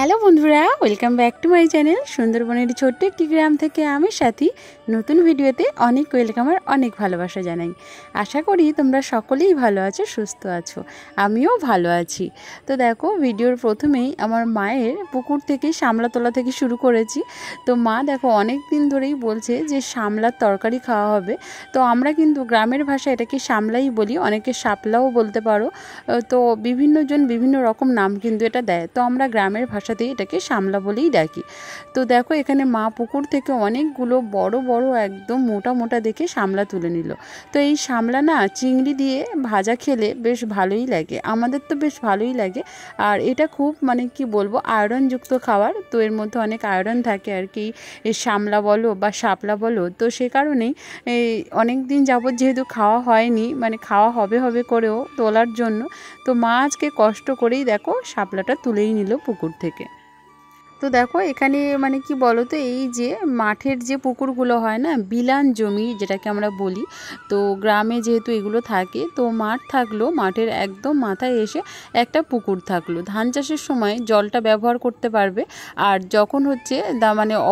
Hello বন্ধুরা, welcome back to my channel. সুন্দরবনের ছোট্ট একটি গ্রাম থেকে আমি সাথী নতুন ভিডিওতে অনেক ওয়েলকাম আর অনেক ভালোবাসা জানাই। আশা করি তোমরা সকলেই ভালো আছো, সুস্থ আছো, আমিও ভালো আছি। তো দেখো, ভিডিওর প্রথমেই আমার মায়ের পুকুর থেকে শামলা তোলা থেকে শুরু করেছি। তো মা দেখো অনেক দিন ধরেই বলছে যে শামলার তরকারি খাওয়া হবে। তো আমরা কিন্তু গ্রামের ভাষায় এটাকে শামলাই বলি, অনেকে শাপলাও বলতে পারো। তো বিভিন্নজন বিভিন্ন রকম নাম কিন্তু এটা দেয়। তো আমরা গ্রামের ভাষাতেই এটাকে শামলা বলেই ডাকি। তো দেখো, এখানে মা পুকুর থেকে অনেকগুলো বড় বড় একদম মোটা মোটা দেখে শামলা তুলে নিল। তো এই শামলা না চিংড়ি দিয়ে ভাজা খেলে বেশ ভালোই লাগে, আমাদের তো বেশ ভালোই লাগে। আর এটা খুব কি বলবো, আয়রনযুক্ত খাবার। তো এর মধ্যে অনেক আয়রন থাকে আর কি, এই শামলা বলো বা শাপলা বলো। তো সে কারণেই এই অনেক দিন যাবত যেহেতু খাওয়া হয়নি, খাওয়া হবে হবে করেও তোলার জন্য, তো মা আজকে কষ্ট করেই দেখো শাপলাটা তুলেই নিল পুকুর থেকে। তো দেখো এখানে কি বলো তো, এই যে মাঠের যে পুকুরগুলো হয় না, বিলান জমি যেটাকে আমরা বলি, তো গ্রামে যেহেতু এগুলো থাকে, তো মাঠ থাকলো, মাঠের একদম মাথায় এসে একটা পুকুর থাকলো, ধান চাষের সময় জলটা ব্যবহার করতে পারবে। আর যখন হচ্ছে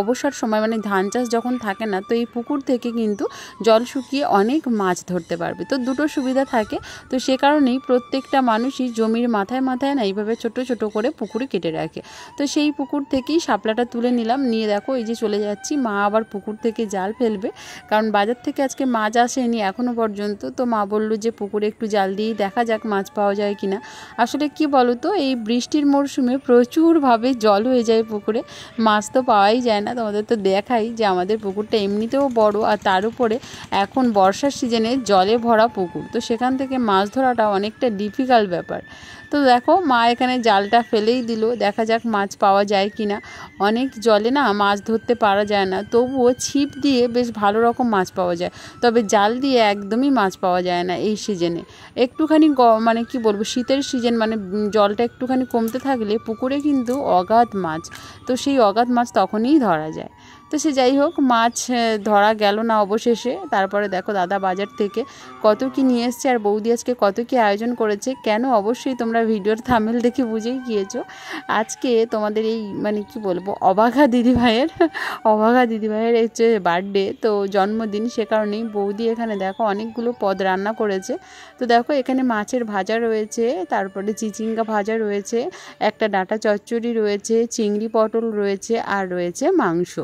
অবসর সময় ধান চাষ যখন থাকে না, তো এই পুকুর থেকে কিন্তু জল শুকিয়ে অনেক মাছ ধরতে পারবে। তো দুটো সুবিধা থাকে। তো সে কারণেই প্রত্যেকটা মানুষই জমির মাথায় মাথায় না এইভাবে ছোট ছোট করে পুকুরে কেটে রাখে। তো সেই পুকুর থেকেই শাপলাটা তুলে নিলাম, নিয়ে দেখো এই যে চলে যাচ্ছি। মা আবার পুকুর থেকে জাল ফেলবে, কারণ বাজার থেকে আজকে মাছ আসেনি এখনো পর্যন্ত। তো মা বলল যে পুকুরে একটু জাল দিয়েই দেখা যাক মাছ পাওয়া যায় কিনা। আসলে কি বলো তো, এই বৃষ্টির মরশুমে প্রচুরভাবে জল হয়ে যায় পুকুরে, মাছ তো পাওয়াই যায় না। তোমাদের তো দেখাই যে আমাদের পুকুরটা এমনিতেও বড়, আর তার উপরে এখন বর্ষার সিজনে জলে ভরা পুকুর, তো সেখান থেকে মাছ ধরাটা অনেকটা ডিফিকাল্ট ব্যাপার। তো দেখো মা এখানে জালটা ফেলেই দিল, দেখা যাক মাছ পাওয়া যায় কিনা। অনেক জলে না মাছ ধরতে পারা যায় না, তবুও ছিপ দিয়ে বেশ ভালো রকম মাছ পাওয়া যায়, তবে জাল দিয়ে একদমই মাছ পাওয়া যায় না এই সিজনে। একটুখানি কি বলবো, শীতের সিজন জলটা একটুখানি কমতে থাকলে পুকুরে কিন্তু অগাধ মাছ, তো সেই অগাধ মাছ তখনই ধরা যায়। তো সে যাই হোক, মাছ ধরা গেল না অবশেষে। তারপরে দেখো দাদা বাজার থেকে কত কি নিয়ে এসছে, আর বৌদি আজকে কত কি আয়োজন করেছে, কেন অবশ্যই তোমরা ভিডিওর থাম্বনেল দেখে বুঝেই গিয়েছো। আজকে তোমাদের এই কি বলবো, অবাগা দিদিভাইয়ের হচ্ছে বার্থডে, তো জন্মদিন। সে কারণেই বৌদি এখানে দেখো অনেকগুলো পদ রান্না করেছে। তো দেখো এখানে মাছের ভাজা রয়েছে, তারপরে চিচিঙ্গা ভাজা রয়েছে, একটা ডাঁটা চচ্চড়ি রয়েছে, চিংড়ি পটল রয়েছে, আর রয়েছে মাংস।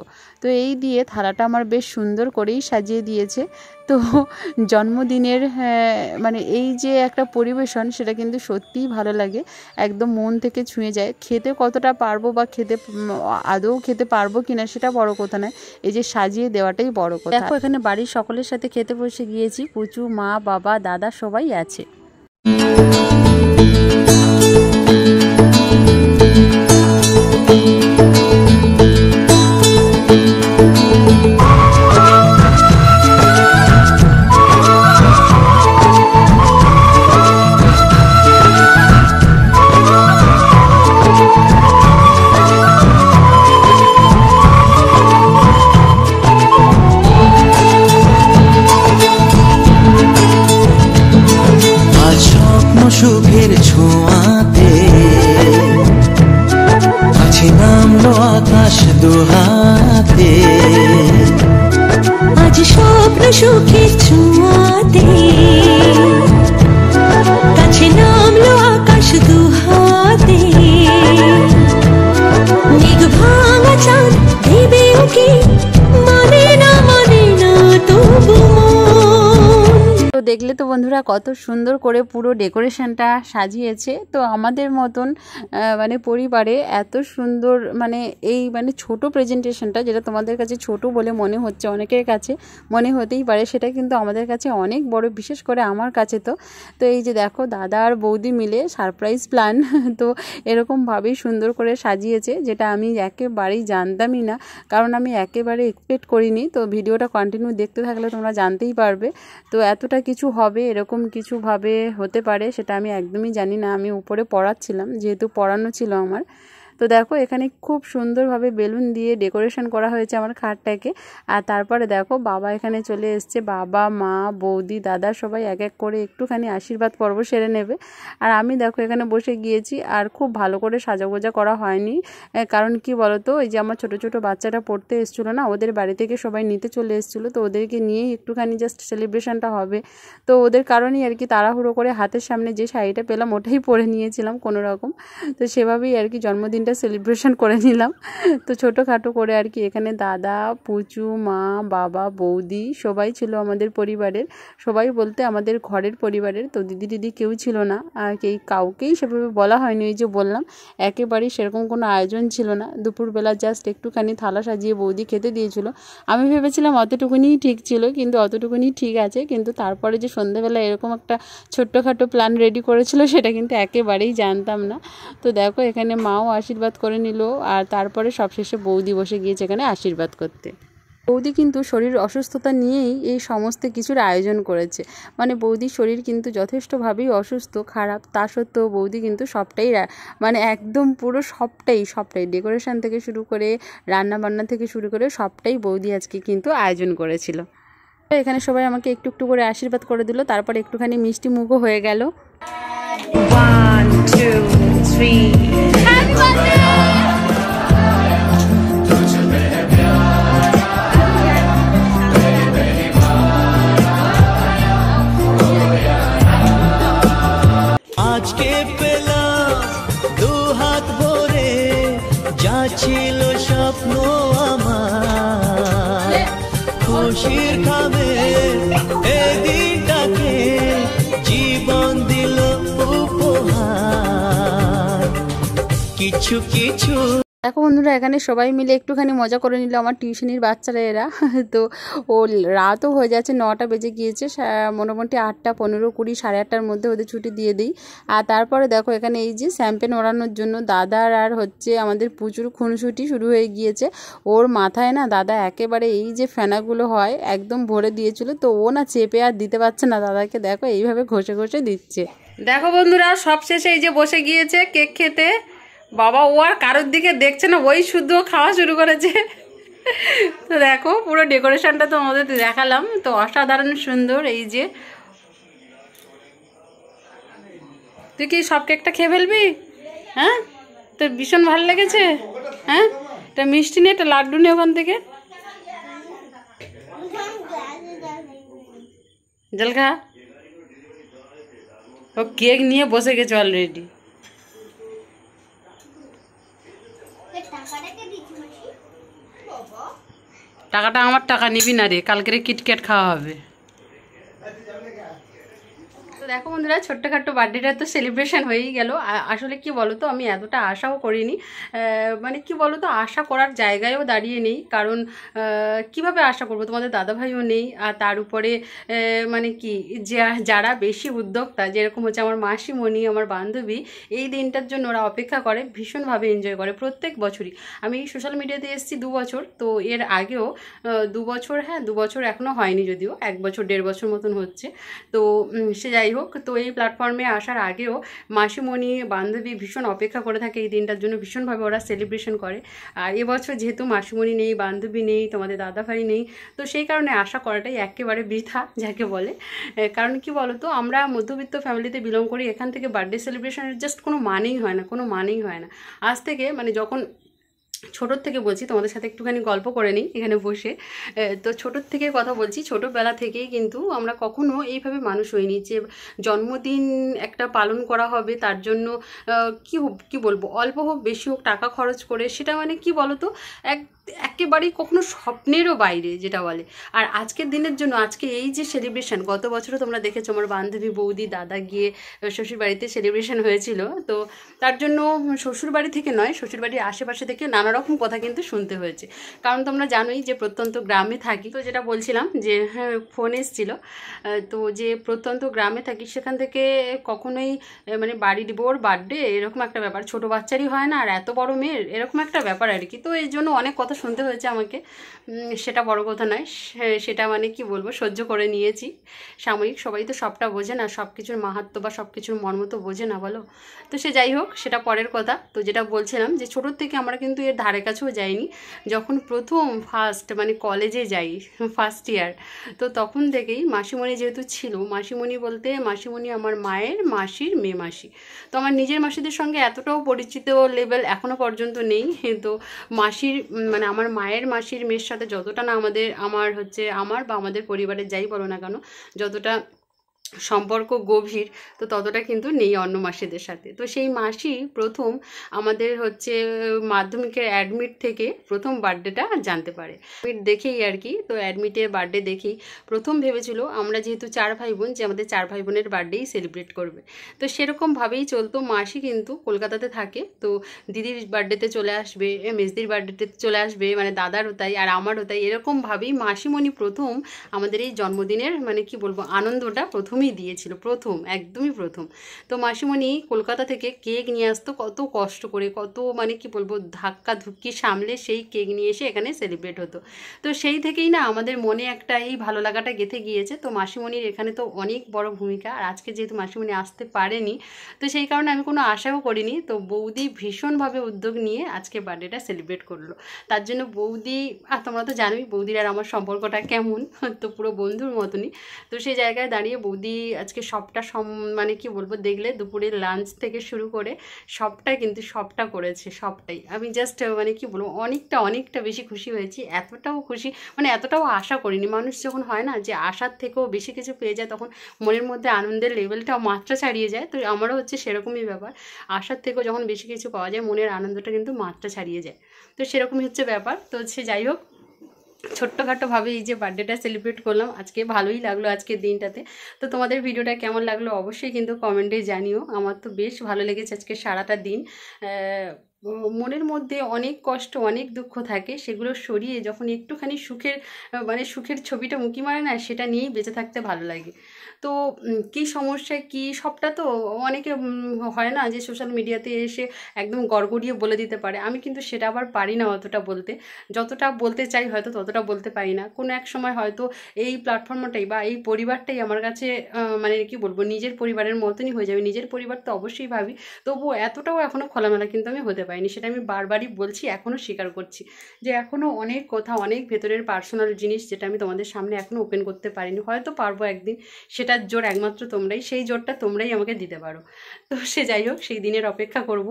তো এই দিয়ে থালাটা আমার বেশ সুন্দর করেই সাজিয়ে দিয়েছে। তো জন্মদিনের এই যে একটা পরিবেশন, সেটা কিন্তু সত্যিই ভালো লাগে, একদম মন থেকে ছুঁয়ে যায়। খেতে কতটা পারবো বা আদৌ খেতে পারবো কিনা সেটা বড় কথা নয়, এই যে সাজিয়ে দেওয়াটাই বড় কথা। দেখো এখানে বাড়ির সকলের সাথে খেতে বসে গিয়েছি, পুচু, মা, বাবা, দাদা সবাই আছে। সুখের ছোঁয়াতে আছে নামলো আকাশ দুহাতে, আজ স্বপ্ন সুখের ছোঁয়াতে কাছে নামলো আকাশ দুহাতে, মেঘ ভাঙা চাঁদ দেবে ওকে মানে না তবু। তো দেখলে তো বন্ধুরা কত সুন্দর করে পুরো ডেকোরেশনটা সাজিয়েছে। তো আমাদের মতন পরিবারে এত সুন্দর এই ছোট প্রেজেন্টেশনটা, যেটা তোমাদের কাছে ছোট বলে মনে হচ্ছে, অনেকের কাছে মনে হতেই পারে, সেটা কিন্তু আমাদের কাছে অনেক বড়, বিশেষ করে আমার কাছে। তো এই যে দেখো দাদা আর বৌদি মিলে সারপ্রাইজ প্ল্যান, তো এরকমভাবেই সুন্দর করে সাজিয়েছে, যেটা আমি একেবারেই জানতামই না, কারণ আমি একেবারে এক্সপেক্ট করিনি। তো ভিডিওটা কন্টিনিউ দেখতে থাকলে তোমরা জানতেই পারবে। তো এতটা কিছু হবে, এরকম কিছুভাবে হতে পারে, সেটা আমি একদমই জানি না। আমি উপরে পড়াচ্ছিলাম, যেহেতু পড়ানো ছিল আমার। তো দেখো এখানে খুব সুন্দরভাবে বেলুন দিয়ে ডেকোরেশন করা হয়েছে আমার খাটটাকে। আর তারপরে দেখো বাবা এখানে চলে এসছে, বাবা মা বৌদি দাদা সবাই এক এক করে একটুখানি আশীর্বাদ পর্ব সেরে নেবে। আর আমি দেখো এখানে বসে গিয়েছি, আর খুব ভালো করে সাজাগোজা করা হয়নি, কারণ কি বলতো এই যে আমার ছোট ছোট বাচ্চাটা পড়তে এসেছিলো না, ওদের বাড়ি থেকে সবাই নিতে চলে এসেছিলো, তো ওদেরকে নিয়েই একটুখানি জাস্ট সেলিব্রেশনটা হবে। তো ওদের কারণেই আর কি তাড়াহুড়ো করে হাতের সামনে যে শাড়িটা পেলাম ওটাই পরে নিয়েছিলাম কোনো রকম। তো সেভাবেই আর কি জন্মদিনটা সেলিব্রেশন করে নিলাম। তো ছোটোখাটো করে আর কি এখানে দাদা পুচু মা বাবা বৌদি সবাই ছিল আমাদের পরিবারের, সবাই বলতে আমাদের ঘরের পরিবারের। তো দিদি দিদি কেউ ছিল না, আর কাউকেই সেভাবে বলা হয়নি। ওই যে বললাম একেবারেই সেরকম কোনো আয়োজন ছিল না। দুপুরবেলা জাস্ট একটুখানি থালা সাজিয়ে বৌদি খেতে দিয়েছিল। আমি ভেবেছিলাম অতটুকুনিই ঠিক ছিল, কিন্তু অতটুকুনি ঠিক আছে, কিন্তু তারপরে যে সন্ধ্যেবেলা এরকম একটা ছোট্টখাটো প্ল্যান রেডি করেছিল সেটা কিন্তু একেবারেই জানতাম না। তো দেখো এখানে মাও আশীর্বাদ করে নিল, আর তারপরে সবশেষে বৌদি বসে গিয়েছে এখানে আশীর্বাদ করতে। বৌদি কিন্তু শরীর অসুস্থতা নিয়েই এই সমস্ত কিছুর আয়োজন করেছে। মানে বৌদির শরীর কিন্তু যথেষ্টভাবেই অসুস্থ খারাপ, তা সত্ত্বেও বৌদি কিন্তু সবটাই মানে একদম পুরো সবটাই ডেকোরেশন থেকে শুরু করে রান্না বান্না থেকে শুরু করে সবটাই বৌদি আজকে কিন্তু আয়োজন করেছিল। এখানে সবাই আমাকে একটু একটু করে আশীর্বাদ করে দিল, তারপর একটুখানি মিষ্টি মুখও হয়ে গেল। 1 2 3 আজকে পেলাম দু হাত ভরে যা ছিল স্বপ্ন আমার, খুশির খাবে এই দিনটাকে জীবন দিল উপহার। কিছু কিছু দেখো বন্ধুরা এখানে সবাই মিলে একটুখানি মজা করে নিল আমার টিউশনির বাচ্চারা এরা। তো ও রাতও হয়ে যাচ্ছে, 9টা বেজে গিয়েছে, মোটামুটি 8টা 15 20 8:30টার মধ্যে ওদের ছুটি দিয়ে দিই। আর তারপরে দেখো এখানে এই যে শ্যাম্পেন ওড়ানোর জন্য দাদার আর হচ্ছে আমাদের প্রচুর খুনসুটি শুরু হয়ে গিয়েছে। ওর মাথায় না দাদা একেবারে এই যে ফেনাগুলো হয় একদম ভরে দিয়েছিল, তো ও না চেপে আর দিতে পারছে না দাদাকে, দেখো এইভাবে ঘষে ঘষে দিচ্ছে। দেখো বন্ধুরা সব শেষে এই যে বসে গিয়েছে কেক খেতে। বাবা ও আর কারোর দিকে দেখছে না, ওই শুধু খাওয়া শুরু করেছে। তো দেখো পুরো ডেকোরেশনটা তো আমাদের দেখালাম, তো অসাধারণ সুন্দর। এই যে তুই কি সব কেকটা খেয়ে ফেলবি? হ্যাঁ তোর ভীষণ ভালো লেগেছে? হ্যাঁ এটা মিষ্টি নে, একটা লাড্ডু নে ওখান থেকে, জল খা। ও কেক নিয়ে বসে গেছে অলরেডি। টাকাটা আমার টাকা নিবি না রে, কালকেরে কিটক্যাট খাওয়া হবে। তো দেখো বন্ধুরা ছোট্টখাট্টো বার্থডেটা তো সেলিব্রেশন হয়েই গেল। আসলে কি বলো তো আমি এতটা আশাও করিনি, মানে কি বলো তো আশা করার জায়গায়ও দাঁড়িয়ে নেই, কারণ কিভাবে আশা করবো, তোমাদের দাদাভাইও নেই। আর তার উপরে মানে কি যারা বেশি উদ্যোক্তা যেরকম হচ্ছে আমার মাসিমণি আমার বান্ধবী, এই দিনটার জন্য ওরা অপেক্ষা করে, ভীষণভাবে এনজয় করে প্রত্যেক বছরই। আমি সোশ্যাল মিডিয়াতে এসেছি 2 বছর, তো এর আগেও 2 বছর, হ্যাঁ 2 বছর এখনও হয়নি, যদিও 1 বছর 1.5 বছর মতন হচ্ছে। তো সে যাই হোক, তো এই প্ল্যাটফর্মে আসার আগেও মাসিমণি বান্ধবী ভীষণ অপেক্ষা করে থাকে এই দিনটার জন্য, ভীষণভাবে ওরা সেলিব্রেশন করে। আর এবছর যেহেতু মাসিমণি নেই, বান্ধবী নেই, তোমাদের দাদাভাই নেই, তো সেই কারণে আশা করাটাই একেবারে বৃথা যাকে বলে। কারণ কি বলো তো আমরা মধ্যবিত্ত ফ্যামিলিতে বিলং করি, এখান থেকে বার্থডে সেলিব্রেশনের জাস্ট কোনো মানেই হয় না, কোনো মানেই হয় না। আজ থেকে মানে যখন ছোটোর থেকে বলছি, তোমাদের সাথে একটুখানি গল্প করে নিই এখানে বসে। তো ছোটোর থেকে কথা বলছি, ছোটোবেলা থেকেই কিন্তু আমরা কখনো এইভাবে মানুষ হইনি যে জন্মদিন একটা পালন করা হবে, তার জন্য কি বলবো অল্প হোক বেশি হোক টাকা খরচ করে, সেটা মানে কি বলো তো একেবারেই কখনো স্বপ্নেরও বাইরে যেটা বলে। আর আজকের দিনের জন্য আজকে এই যে সেলিব্রেশন, গত বছরও তোমরা দেখেছো আমার বান্ধবী বৌদি দাদা গিয়ে শ্বশুরবাড়িতে সেলিব্রেশন হয়েছিল, তো তার জন্য শ্বশুরবাড়ি থেকে নয় শ্বশুরবাড়ির আশেপাশে থেকে নানা রকম কথা কিন্তু শুনতে হয়েছে। কারণ তোমরা জানোই যে প্রত্যন্ত গ্রামে থাকি, তো যেটা বলছিলাম যে হ্যাঁ ফোন এসেছিল, তো যে প্রত্যন্ত গ্রামে থাকি সেখান থেকে কখনোই মানে বাড়ির বোর বার্থডে এরকম একটা ব্যাপার ছোটো বাচ্চারই হয় না, আর এত বড় মেয়ের এরকম একটা ব্যাপার আর কি। তো এই জন্য অনেক কথা শুনতে হয়েছে আমাকে, সেটা বড় কথা নয়, সেটা মানে কি বলবো, সহ্য করে নিয়েছি। সাময়িক, সবাই তো সবটা বোঝে না, সব কিছুর মাহাত্ম্য বা সব কিছুর মর্ম তো বোঝে না, বলো। তো সে যাই হোক, সেটা পরের কথা। তো যেটা বলছিলাম যে ছোটোর থেকে আমরা কিন্তু এর ধারে কাছেও যাইনি। যখন প্রথম ফার্স্ট মানে কলেজে যাই, ফার্স্ট ইয়ার, তো তখন থেকেই মাসিমণি যেহেতু ছিল, মাসিমণি বলতে মাসিমণি আমার মায়ের মাসির মেয়ে মাসি। তো আমার নিজের মাসিদের সঙ্গে এতটাও পরিচিত লেভেল এখনও পর্যন্ত নেই। তো মাসির মানে আমার মায়ের মাসির মেয়ের সাথে যতটা না আমার বা আমাদের পরিবারের যাই বলো না কেন, যতটা সম্পর্ক গভীর, তো ততটা কিন্তু নেই অন্য মাসিদের সাথে। তো সেই মাসি প্রথম আমাদের মাধ্যমিকের অ্যাডমিট থেকে প্রথম বার্থডেটা জানতে পারে, অ্যাডমিট দেখেই আর কি। তো অ্যাডমিটের বার্থডে দেখেই প্রথম ভেবেছিল আমরা যেহেতু 4 ভাই বোন, যে আমাদের 4 ভাই বোনের বার্থডেই সেলিব্রেট করবে। তো সেরকমভাবেই চলতো। মাসি কিন্তু কলকাতাতে থাকে, তো দিদির বার্থডেতে চলে আসবে, মেজদির বার্থডেতে চলে আসবে, মানে দাদারও তাই আর আমারও তাই। এরকমভাবেই মাসিমণি প্রথম আমাদের এই জন্মদিনের মানে কি বলবো আনন্দটা প্রথমেই দিয়েছিল, একদমই প্রথম। তো মাসিমণি কলকাতা থেকে কেক নিয়ে আসতো, কত কষ্ট করে, কত মানে কি বলবো ধাক্কা ধুক্কি সামলে সেই কেক নিয়ে এসে এখানে সেলিব্রেট হতো। তো সেই থেকেই না আমাদের মনে একটা এই ভালো লাগাটা গেঁথে গিয়েছে। তো মাসিমণির এখানে তো অনেক বড় ভূমিকা। আর আজকে যেহেতু মাসিমণি আসতে পারেনি, তো সেই কারণে আমি কোনো আশাও করিনি। তো বৌদি ভীষণভাবে উদ্যোগ নিয়ে আজকে বার্থডেটা সেলিব্রেট করলো। তার জন্য বৌদি, আর তোমরা তো জানোই বৌদির আর আমার সম্পর্কটা কেমন, তো পুরো বন্ধুর মতনই। তো সেই জায়গায় দাঁড়িয়ে বৌদি আজকে সবটা মানে কি বলবো, দেখলে দুপুরের লাঞ্চ থেকে শুরু করে সবটাই কিন্তু সবটা করেছে, সবটাই। আমি জাস্ট মানে কি বলবো অনেকটা বেশি খুশি হয়েছি। এতটাও খুশি মানে এতটাও আশা করিনি। মানুষ যখন হয় না যে আশার থেকেও বেশি কিছু পেয়ে যায়, তখন মনের মধ্যে আনন্দের লেভেলটাও মাত্রা ছাড়িয়ে যায়। তো আমারও সেরকমই ব্যাপার। আশার থেকেও যখন বেশি কিছু পাওয়া যায়, মনের আনন্দটা কিন্তু মাত্রা ছাড়িয়ে যায়। তো সেরকমই ব্যাপার। তো যাই হোক, ছোট্টখাটোভাবে এই যে বার্থডেটা সেলিব্রেট করলাম আজকে, ভালোই লাগলো আজকের দিনটাতে। তো তোমাদের ভিডিওটা কেমন লাগলো অবশ্যই কিন্তু কমেন্টে জানিও। আমার তো বেশ ভালো লেগেছে আজকে সারাটা দিন। মনের মধ্যে অনেক কষ্ট, অনেক দুঃখ থাকে, সেগুলো সরিয়ে যখন একটুখানি সুখের ছবিটা উঁকি মারে না, সেটা নিয়েই বেঁচে থাকতে ভালো লাগে। তো কী সমস্যা কী সবটা তো অনেকে হয় না যে সোশ্যাল মিডিয়াতে এসে একদম গড়গড়িয়ে বলে দিতে পারে। আমি কিন্তু সেটা আবার পারি না অতটা বলতে, যতটা বলতে চাই হয়তো ততটা বলতে পারি না। কোনো এক সময় হয়তো এই প্ল্যাটফর্মটাই বা এই পরিবারটাই আমার কাছে মানে কি বলবো নিজের পরিবারের মতনই হয়ে যাবে। নিজের পরিবার তো অবশ্যই ভাবি, তবুও এতটাও এখনও খোলামেলা কিন্তু আমি হতে পারিনি। সেটা আমি বারবারই বলছি, এখনও স্বীকার করছি যে এখনও অনেক কথা, অনেক ভেতরের পার্সোনাল জিনিস যেটা আমি তোমাদের সামনে এখনও ওপেন করতে পারিনি। হয়তো পারবো একদিন, সেটার জোর একমাত্র তোমরাই, সেই জোরটা তোমরাই আমাকে দিতে পারো। তো যাই হোক, সেই দিনের অপেক্ষা করব।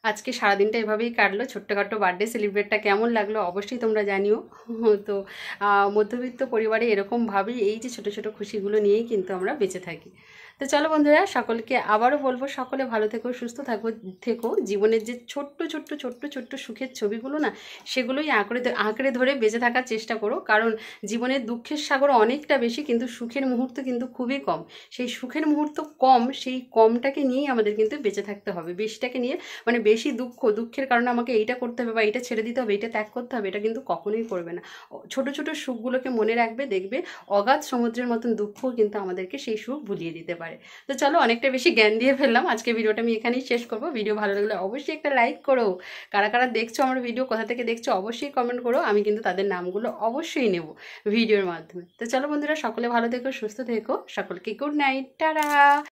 আজকে সারাদিনটা এভাবেই কাটলো। ছোট্টখাটো বার্থডে সেলিব্রেটটা কেমন লাগলো অবশ্যই তোমরা জানিও। তো মধ্যবিত্ত পরিবারে এরকমভাবেই এই যে ছোটো ছোটো খুশিগুলো নিয়েই কিন্তু আমরা বেঁচে থাকি। তো চলো বন্ধুরা, সকলকে আবারও বলবো, সকলে ভালো থেকো, সুস্থ থেকো। জীবনের যে ছোট্ট ছোট্ট সুখের ছবিগুলো না, সেগুলোই আঁকড়ে ধরে বেঁচে থাকার চেষ্টা করো। কারণ জীবনের দুঃখের সাগর অনেকটা বেশি, কিন্তু সুখের মুহূর্ত কিন্তু খুবই কম। সেই সুখের মুহূর্ত কম, সেই কমটাকে নিয়েই আমাদের কিন্তু বেঁচে থাকতে হবে। বেশিটাকে নিয়ে মানে বেশি দুঃখের কারণে আমাকে এইটা করতে হবে বা এইটা ছেড়ে দিতে হবে, এইটা ত্যাগ করতে হবে, এটা কিন্তু কখনোই করবে না। ছোট ছোট সুখগুলোকে মনে রাখবে, দেখবে অগাধ সমুদ্রের মতন দুঃখও কিন্তু আমাদেরকে সেই সুখ ভুলিয়ে দিতে পারে। তো চলো, অনেকটা বেশি জ্ঞান দিয়ে ফেললাম। আজকে ভিডিওটা আমি এখানেই শেষ করবো। ভিডিও ভালো লাগলে অবশ্যই একটা লাইক করো। কারা কারা দেখছো আমার ভিডিও, কোথা থেকে দেখছো অবশ্যই কমেন্ট করো। আমি কিন্তু তাদের নামগুলো অবশ্যই নেব ভিডিওর মাধ্যমে। তো চলো বন্ধুরা, সকলে ভালো থেকো, সুস্থ থেকো, সকলকে গুড নাইট, টাটা।